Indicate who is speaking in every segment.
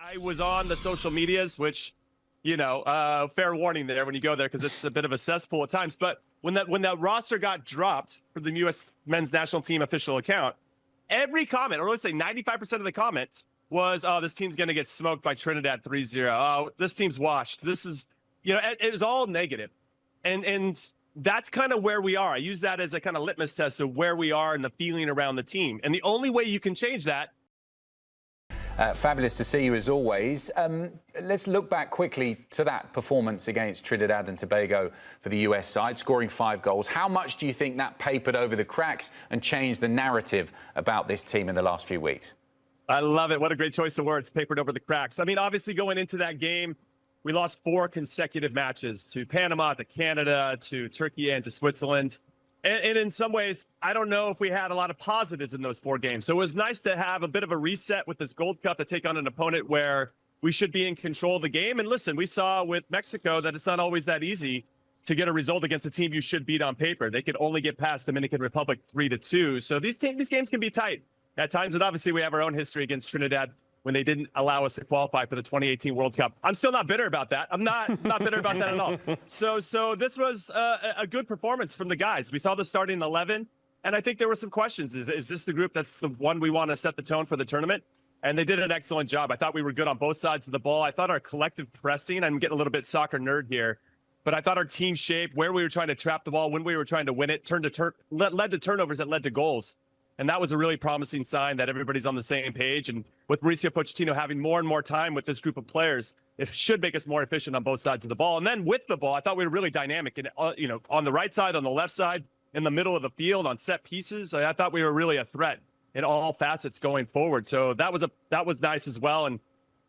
Speaker 1: I was on the social medias, which, fair warning there when you go there, because it's a bit of a cesspool at times. But when that roster got dropped for the U.S. men's national team official account, every comment, or let's say 95% of the comments, was, oh, this team's going to get smoked by Trinidad 3-0. Oh, this team's washed. This is, it was all negative. And that's kind of where we are. I use that as a kind of litmus test of where we are and the feeling around the team. And the only way you can change that.
Speaker 2: Fabulous to see you as always. Let's look back quickly to that performance against Trinidad and Tobago for the US side, scoring 5 goals. How much do you think that papered over the cracks and changed the narrative about this team in the last few weeks?
Speaker 1: I love it. What a great choice of words, papered over the cracks. I mean, obviously going into that game, we lost 4 consecutive matches to Panama, to Canada, to Turkey, and to Switzerland. And in some ways, I don't know if we had a lot of positives in those 4 games. So it was nice to have a bit of a reset with this Gold Cup to take on an opponent where we should be in control of the game. And listen, we saw with Mexico that it's not always that easy to get a result against a team you should beat on paper. They could only get past Dominican Republic 3-2. So these games can be tight at times. And obviously we have our own history against Trinidad when they didn't allow us to qualify for the 2018 World Cup. I'm still not bitter about that. I'm not bitter about that at all. So this was a good performance from the guys. We saw the starting 11, and I think there were some questions. Is this the group that's the one we want to set the tone for the tournament? And they did an excellent job. I thought we were good on both sides of the ball. I thought our collective pressing, I'm getting a little bit soccer nerd here, but I thought our team shape, where we were trying to trap the ball, when we were trying to win it, led to turnovers that led to goals. And that was a really promising sign that everybody's on the same page. And with Mauricio Pochettino having more and more time with this group of players, it should make us more efficient on both sides of the ball. And then with the ball, I thought we were really dynamic. And, on the right side, on the left side, in the middle of the field, on set pieces, I thought we were really a threat in all facets going forward. So that was nice as well. And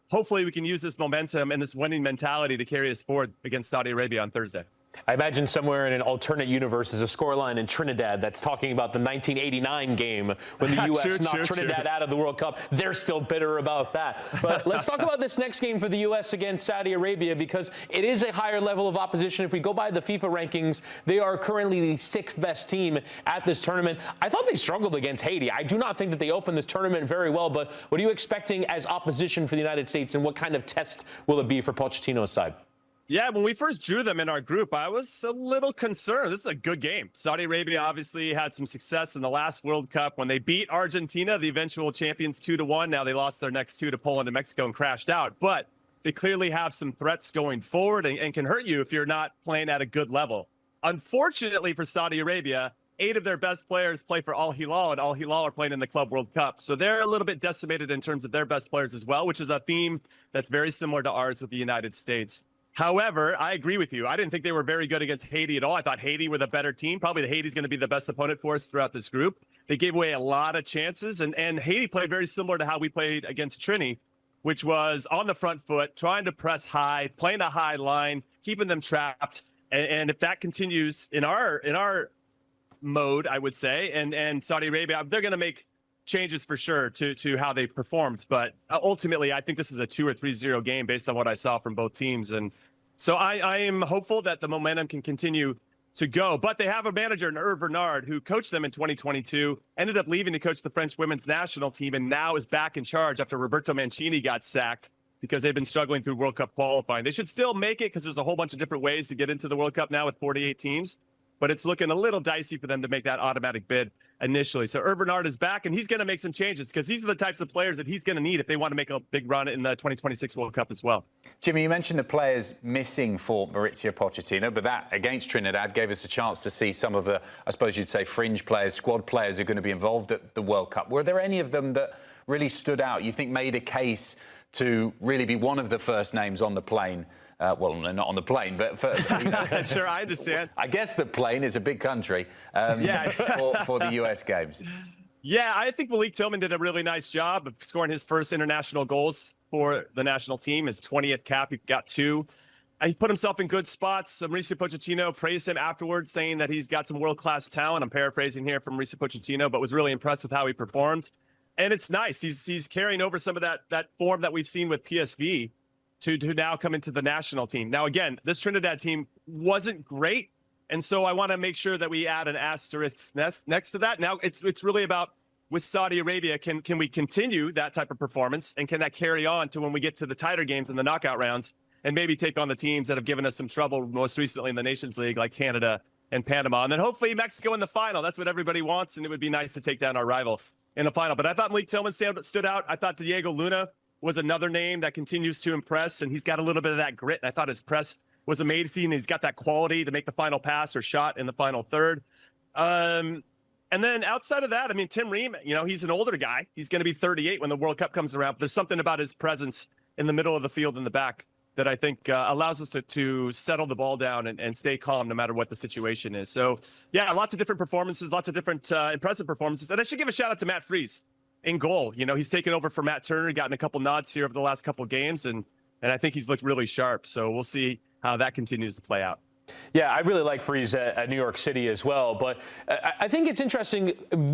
Speaker 1: hopefully we can use this momentum and this winning mentality to carry us forward against Saudi Arabia on Thursday.
Speaker 3: I imagine somewhere in an alternate universe is a scoreline in Trinidad that's talking about the 1989 game when the U.S. knocked Trinidad out of the World Cup. They're still bitter about that. But let's talk about this next game for the U.S. against Saudi Arabia, because it is a higher level of opposition. If we go by the FIFA rankings, they are currently the 6th best team at this tournament. I thought they struggled against Haiti. I do not think that they opened this tournament very well, but what are you expecting as opposition for the United States, and what kind of test will it be for Pochettino's side?
Speaker 1: Yeah, when we first drew them in our group, I was a little concerned. This is a good game. Saudi Arabia obviously had some success in the last World Cup when they beat Argentina, the eventual champions, 2-1. Now they lost their next 2 to Poland and Mexico and crashed out. But they clearly have some threats going forward and can hurt you if you're not playing at a good level. Unfortunately for Saudi Arabia, 8 of their best players play for Al Hilal, and Al Hilal are playing in the Club World Cup. So they're a little bit decimated in terms of their best players as well, which is a theme that's very similar to ours with the United States. However, I agree with you. I didn't think they were very good against Haiti at all. I thought Haiti were the better team. Probably the Haiti's going to be the best opponent for us throughout this group. They gave away a lot of chances, and Haiti played very similar to how we played against Trini, which was on the front foot, trying to press high, playing a high line, keeping them trapped. And if that continues in our mode, I would say, and Saudi Arabia, they're going to make changes for sure to how they performed. But ultimately, I think this is a 2 or 3-0 game based on what I saw from both teams. And so I am hopeful that the momentum can continue to go. But they have a manager, Hervé Renard, who coached them in 2022, ended up leaving to coach the French women's national team, and now is back in charge after Roberto Mancini got sacked because they've been struggling through World Cup qualifying. They should still make it because there's a whole bunch of different ways to get into the World Cup now with 48 teams. But it's looking a little dicey for them to make that automatic bid initially. So Hervé Renard is back, and he's going to make some changes because these are the types of players that he's going to need if they want to make a big run in the 2026 World Cup as well.
Speaker 2: Jimmy, you mentioned the players missing for Mauricio Pochettino, but that against Trinidad gave us a chance to see some of the, I suppose you'd say, fringe players, squad players who are going to be involved at the World Cup. Were there any of them that really stood out, you think made a case to really be one of the first names on the plane? Well, not on the plane, but for,
Speaker 1: sure, I understand.
Speaker 2: I guess the plane is a big country for the U.S. games.
Speaker 1: Yeah, I think Malik Tillman did a really nice job of scoring his first international goals for the national team. His 20th cap, he got 2. He put himself in good spots. Mauricio Pochettino praised him afterwards, saying that he's got some world-class talent. I'm paraphrasing here from Mauricio Pochettino, but was really impressed with how he performed. And it's nice. He's carrying over some of that form that we've seen with PSV to now come into the national team. Now, again, this Trinidad team wasn't great, and so I want to make sure that we add an asterisk next to that. Now, it's really about with Saudi Arabia, can we continue that type of performance, and can that carry on to when we get to the tighter games in the knockout rounds and maybe take on the teams that have given us some trouble most recently in the Nations League, like Canada and Panama, and then hopefully Mexico in the final. That's what everybody wants, and it would be nice to take down our rival in the final. But I thought Malik Tillman stood out. I thought Diego Luna was another name that continues to impress, and he's got a little bit of that grit, and I thought his press was amazing. He's got that quality to make the final pass or shot in the final third. And then outside of that, I mean, Tim Ream, he's an older guy. He's going to be 38 when the World Cup comes around. But there's something about his presence in the middle of the field in the back that I think allows us to settle the ball down and stay calm no matter what the situation is. So, yeah, lots of different performances, lots of different impressive performances. And I should give a shout out to Matt Freese in goal. He's taken over for Matt Turner, gotten a couple nods here over the last couple games, and I think he's looked really sharp. So we'll see how that continues to play out.
Speaker 3: Yeah, I really like Freeze at New York City as well. But I think it's interesting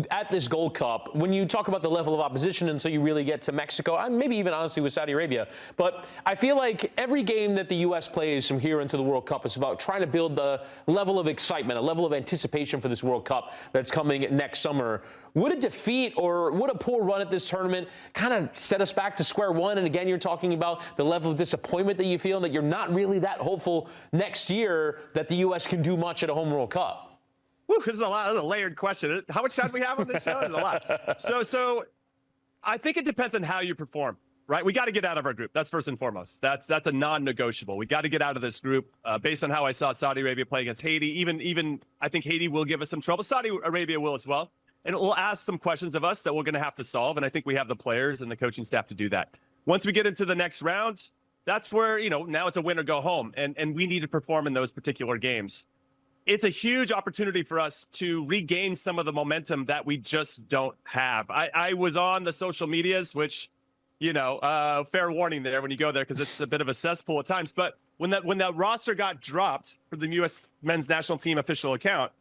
Speaker 3: at this Gold Cup, when you talk about the level of opposition until you really get to Mexico, and maybe even honestly with Saudi Arabia. But I feel like every game that the U.S. plays from here into the World Cup is about trying to build the level of excitement, a level of anticipation for this World Cup that's coming next summer. Would a defeat or would a poor run at this tournament kind of set us back to square one? And again, you're talking about the level of disappointment that you feel, and that you're not really that hopeful next year that the U.S. can do much at a home World Cup.
Speaker 1: Woo, this is a lot. This is a layered question. How much time do we have on this show? There's a lot. So I think it depends on how you perform, right? We got to get out of our group. That's first and foremost. That's a non-negotiable. We got to get out of this group based on how I saw Saudi Arabia play against Haiti. Even I think Haiti will give us some trouble. Saudi Arabia will as well. And it will ask some questions of us that we're going to have to solve. And I think we have the players and the coaching staff to do that. Once we get into the next round, that's where, now it's a win or go home. And we need to perform in those particular games. It's a huge opportunity for us to regain some of the momentum that we just don't have. I was on the social medias, which, fair warning there when you go there, because it's a bit of a cesspool at times. But when that roster got dropped for the U.S. men's national team official account,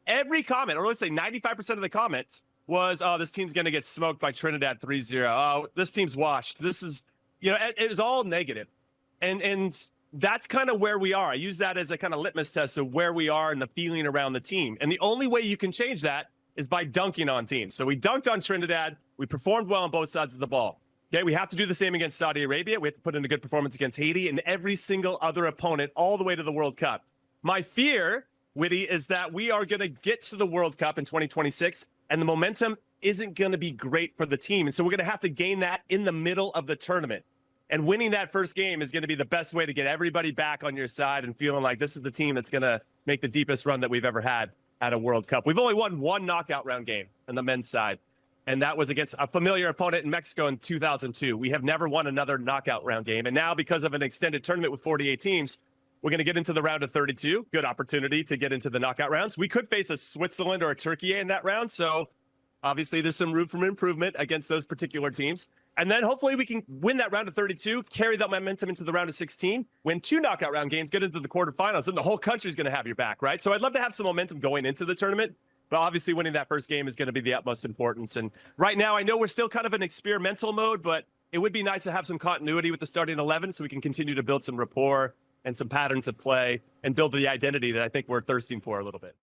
Speaker 1: every comment, or let's say 95% of the comments, was, oh, this team's going to get smoked by Trinidad 3-0. Oh, this team's washed. This is, it was all negative. And that's kind of where we are. I use that as a kind of litmus test of where we are and the feeling around the team. And the only way you can change that is by dunking on teams. So we dunked on Trinidad. We performed well on both sides of the ball. Okay, we have to do the same against Saudi Arabia. We have to put in a good performance against Haiti and every single other opponent all the way to the World Cup. My fear, Witty, is that we are going to get to the World Cup in 2026, and the momentum isn't going to be great for the team. And so we're going to have to gain that in the middle of the tournament. And winning that first game is going to be the best way to get everybody back on your side and feeling like this is the team that's going to make the deepest run that we've ever had at a World Cup. We've only won one knockout round game on the men's side, and that was against a familiar opponent in Mexico in 2002. We have never won another knockout round game. And now, because of an extended tournament with 48 teams, we're going to get into the round of 32. Good opportunity to get into the knockout rounds. We could face a Switzerland or a Turkey in that round. So obviously there's some room for improvement against those particular teams. And then hopefully we can win that round of 32, carry that momentum into the round of 16, win 2 knockout round games, get into the quarterfinals, and the whole country's going to have your back, right? So I'd love to have some momentum going into the tournament, but obviously winning that first game is going to be the utmost importance. And right now I know we're still kind of in experimental mode, but it would be nice to have some continuity with the starting 11 so we can continue to build some rapport and some patterns of play and build the identity that I think we're thirsting for a little bit.